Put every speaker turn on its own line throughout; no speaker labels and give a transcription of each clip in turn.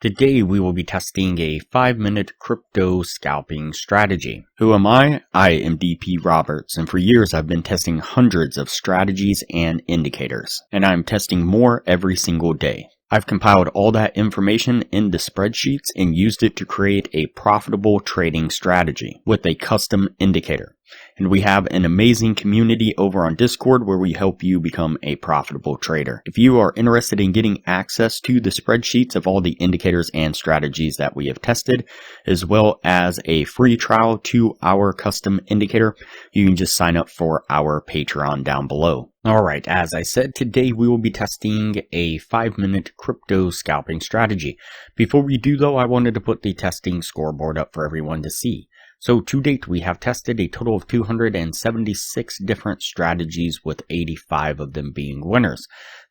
Today we will be testing a 5-minute crypto scalping strategy. Who am I? I am DP Roberts, and for years I've been testing hundreds of strategies and indicators, and I'm testing more every single day. I've compiled all that information into spreadsheets and used it to create a profitable trading strategy with a custom indicator. And we have an amazing community over on Discord where we help you become a profitable trader. If you are interested in getting access to the spreadsheets of all the indicators and strategies that we have tested, as well as a free trial to our custom indicator, you can just sign up for our Patreon down below. Alright, as I said, today we will be testing a 5-minute crypto scalping strategy. Before we do though, I wanted to put the testing scoreboard up for everyone to see. So to date, we have tested a total of 276 different strategies, with 85 of them being winners.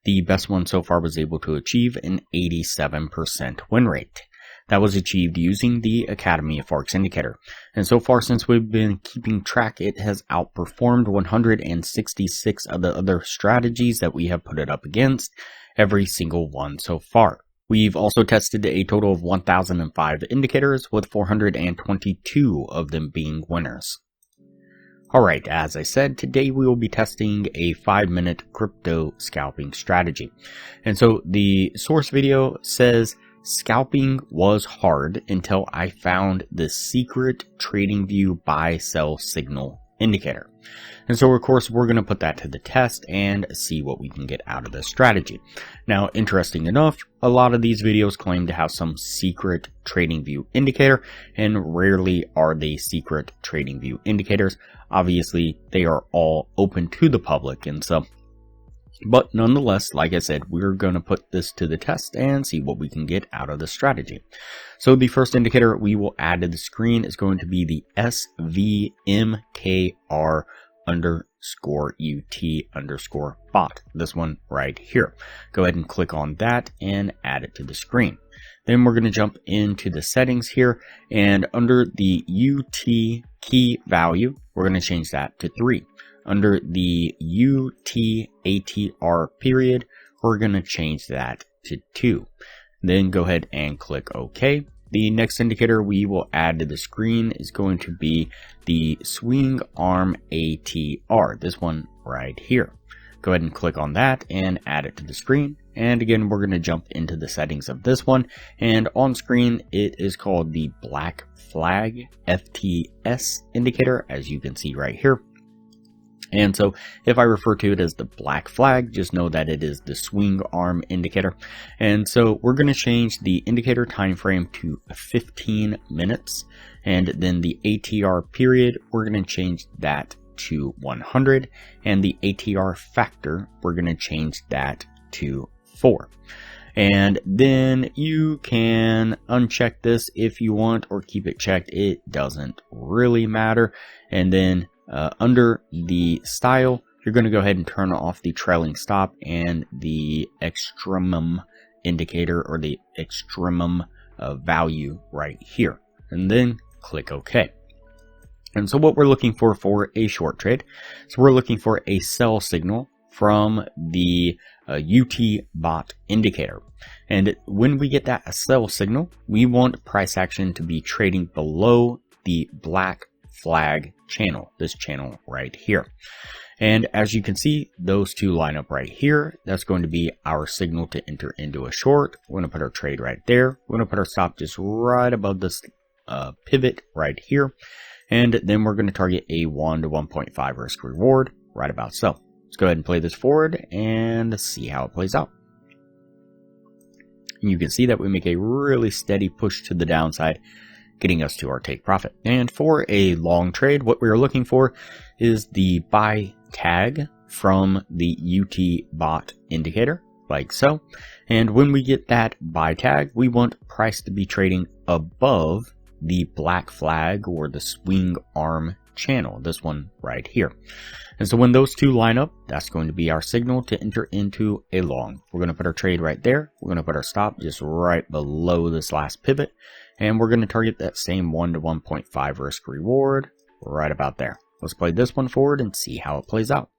The best one so far was able to achieve an 87% win rate. That was achieved using the Academy of Forex indicator. And so far, since we've been keeping track, it has outperformed 166 of the other strategies that we have put it up against, every single one so far. We've also tested a total of 1,005 indicators, with 422 of them being winners. Alright, as I said, today we will be testing a 5-minute crypto scalping strategy. And so the source video says, "Scalping was hard until I found the secret TradingView buy-sell signal indicator." And so of course we're going to put that to the test and see what we can get out of this strategy. Now, interesting enough, a lot of these videos claim to have some secret TradingView indicator, and rarely are they secret TradingView indicators. Obviously they are all open to the public, and so but nonetheless, like I said, we're going to put this to the test and see what we can get out of the strategy. So the first indicator we will add to the screen is going to be the SVMKR_UT_bot. This one right here. Go ahead and click on that and add it to the screen. Then we're going to jump into the settings here, and under the UT key value, we're going to change that to 3. Under the UTATR period, we're going to change that to 2. Then go ahead and click OK. The next indicator we will add to the screen is going to be the swing arm ATR, this one right here. Go ahead and click on that and add it to the screen. And again, we're going to jump into the settings of this one. And on screen, it is called the black flag FTS indicator, as you can see right here. And so if I refer to it as the black flag, just know that it is the swing arm indicator. And so we're going to change the indicator time frame to 15 minutes. And then the ATR period, we're going to change that to 100. And the ATR factor, we're going to change that to 4. And then you can uncheck this if you want, or keep it checked. It doesn't really matter. And then under the style, you're going to go ahead and turn off the trailing stop and the extremum indicator, or the extremum value right here. And then click OK. And so what we're looking for a short trade, so we're looking for a sell signal from the UT bot indicator. And when we get that sell signal, we want price action to be trading below the black flag channel, this channel right here. And as you can see, those two line up right here. That's going to be our signal to enter into a short. We're going to put our trade right there. We're going to put our stop just right above this pivot right here. And then we're going to target a 1 to 1.5 risk reward right about so. Let's go ahead and play this forward and see how it plays out. And you can see that we make a really steady push to the downside, getting us to our take profit. And for a long trade, what we are looking for is the buy tag from the UT bot indicator, like so. And when we get that buy tag, we want price to be trading above the black flag, or the swing arm channel, this one right here. And so when those two line up, that's going to be our signal to enter into a long. We're going to put our trade right there. We're going to put our stop just right below this last pivot. And we're going to target that same 1 to 1.5 risk reward right about there. Let's play this one forward and see how it plays out.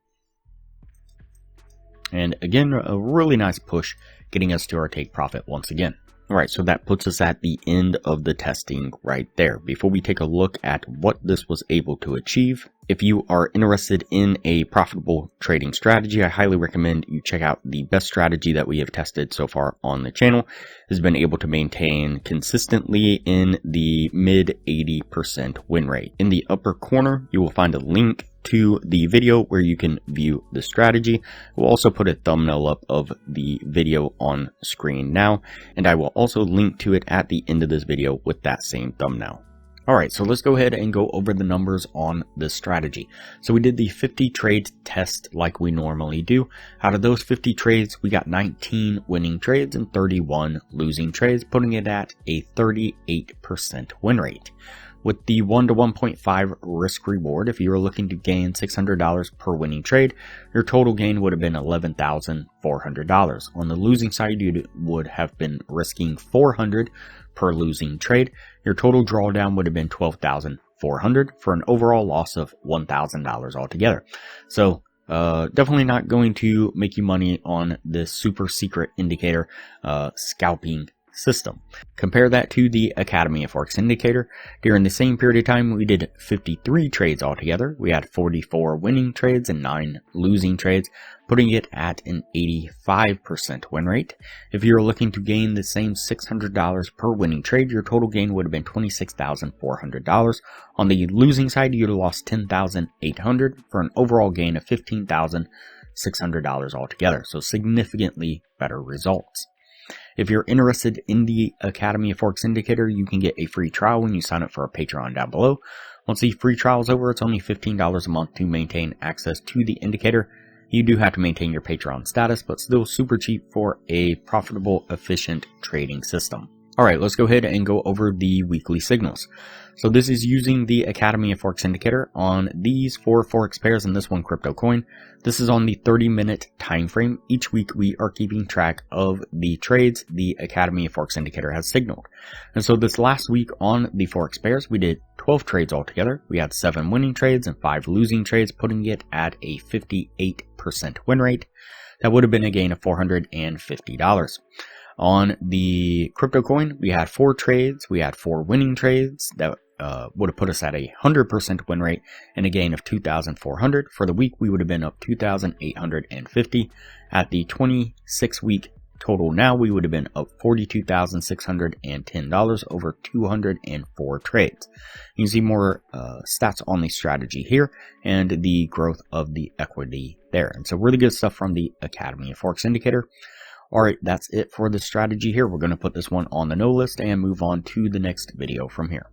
And again, a really nice push, getting us to our take profit once again. Alright, so that puts us at the end of the testing right there. Before we take a look at what this was able to achieve, if you are interested in a profitable trading strategy, I highly recommend you check out the best strategy that we have tested so far on the channel. It has been able to maintain consistently in the mid 80% win rate. In the upper corner, you will find a link to the video where you can view the strategy. We'll also put a thumbnail up of the video on screen now, and I will also link to it at the end of this video with that same thumbnail. Alright, so let's go ahead and go over the numbers on this strategy. So we did the 50 trades test like we normally do. Out of those 50 trades, we got 19 winning trades and 31 losing trades, putting it at a 38% win rate. With the 1 to 1.5 risk reward, if you were looking to gain $600 per winning trade, your total gain would have been $11,400. On the losing side, you would have been risking $400 per losing trade. Your total drawdown would have been $12,400 for an overall loss of $1,000 altogether. So definitely not going to make you money on this super secret indicator scalping system. Compare that to the Academy of Forex indicator. During the same period of time, we did 53 trades altogether. We had 44 winning trades and 9 losing trades, putting it at an 85% win rate. If you're looking to gain the same $600 per winning trade, your total gain would have been $26,400. On the losing side, you'd have lost $10,800 for an overall gain of $15,600 altogether. So significantly better results. If you're interested in the Academy of Forex Indicator, you can get a free trial when you sign up for our Patreon down below. Once the free trial is over, it's only $15 a month to maintain access to the indicator. You do have to maintain your Patreon status, but still super cheap for a profitable, efficient trading system. Alright, let's go ahead and go over the weekly signals. So this is using the Academy of Forex Indicator on these 4 Forex pairs and this one crypto coin. This is on the 30-minute time frame. Each week we are keeping track of the trades the Academy of Forex Indicator has signaled. And so this last week on the Forex pairs, we did 12 trades altogether. We had 7 winning trades and 5 losing trades, putting it at a 58% win rate. That would have been a gain of $450. On the crypto coin, we had 4 trades. We had 4 winning trades that would have put us at a 100% win rate and a gain of $2,400. For the week, we would have been up $2,850. At the 26-week total now, we would have been up $42,610 over 204 trades. You can see more stats on the strategy here and the growth of the equity there. And so really good stuff from the Academy of Forex Indicator. Alright, that's it for the strategy here. We're going to put this one on the no list and move on to the next video from here.